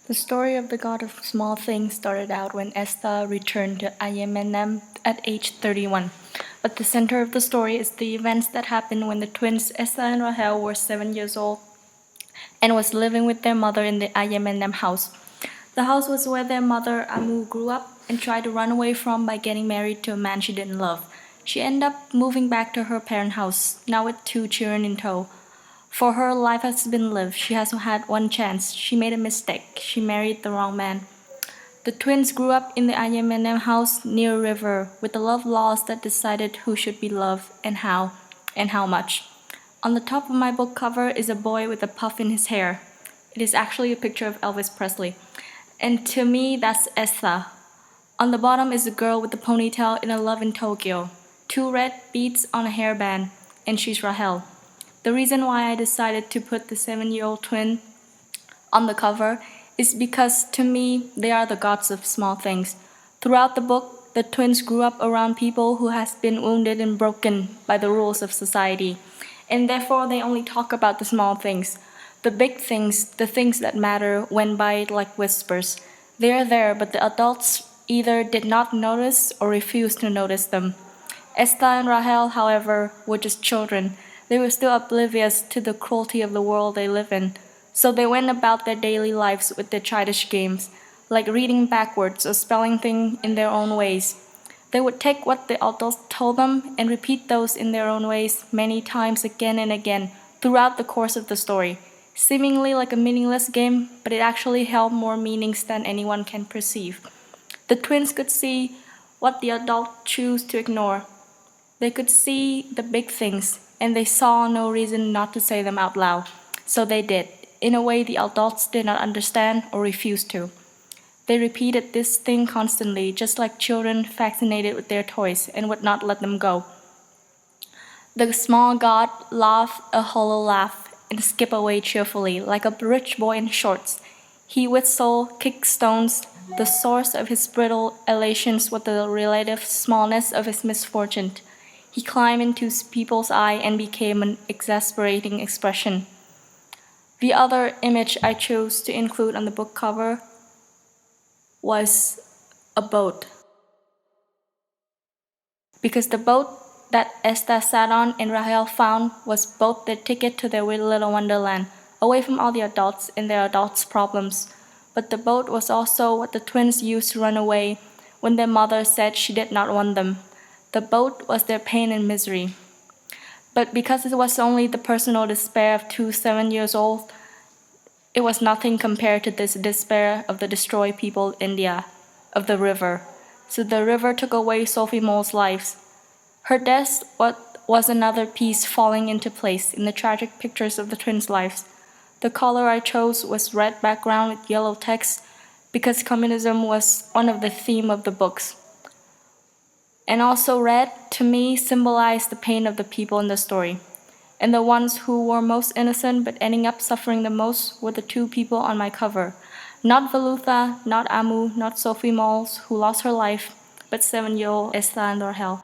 The story of the God of Small Things started out when Esther returned to Yemen at age 31. But the center of the story is the events that happened when the twins Esther and Rahel were 7 years old and was living with their mother in the Yemen house. The house was where their mother Amu grew up and tried to run away from by getting married to a man she didn't love. She ended up moving back to her parent house, now with 2 children in tow. For her, life has been lived. She has had one chance. She made a mistake. She married the wrong man. The twins grew up in the Yemen house near a river with the love laws that decided who should be loved and how much. On the top of my book cover is a boy with a puff in his hair. It is actually a picture of Elvis Presley. And to me, that's Esther. On the bottom is a girl with a ponytail in a Love in Tokyo, 2 red beads on a hairband, and she's Rahel. The reason why I decided to put the 7-year-old twin on the cover is because to me, they are the gods of small things. Throughout the book, the twins grew up around people who has been wounded and broken by the rules of society. And therefore, they only talk about the small things. The big things, the things that matter, went by like whispers. They are there, but the adults either did not notice or refused to notice them. Esther and Rahel, however, were just children. They were still oblivious to the cruelty of the world they live in. So they went about their daily lives with their childish games, like reading backwards or spelling things in their own ways. They would take what the adults told them and repeat those in their own ways many times again and again throughout the course of the story. Seemingly like a meaningless game, but it actually held more meanings than anyone can perceive. The twins could see what the adults choose to ignore. They could see the big things, and they saw no reason not to say them out loud. So they did, in a way the adults did not understand or refused to. They repeated this thing constantly, just like children fascinated with their toys and would not let them go. The small god laughed a hollow laugh and skipped away cheerfully, like a rich boy in shorts. He whistled, kicked stones. The source of his brittle elations was the relative smallness of his misfortune. He climbed into people's eye and became an exasperating expression. The other image I chose to include on the book cover was a boat. Because the boat that Esther sat on and Rahel found was both their ticket to their little wonderland, away from all the adults and their adults' problems. But the boat was also what the twins used to run away when their mother said she did not want them. The boat was their pain and misery. But because it was only the personal despair of 2 7-year-olds, it was nothing compared to this despair of the destroyed people in India, of the river. So the river took away Sophie Mole's lives. Her death was another piece falling into place in the tragic pictures of the twins' lives. The color I chose was red background with yellow text because communism was one of the themes of the books. And also red, to me, symbolized the pain of the people in the story. And the ones who were most innocent but ending up suffering the most were the 2 people on my cover. Not Velutha, not Amu, not Sophie Moles, who lost her life, but 7-year-old Esther and Rahel.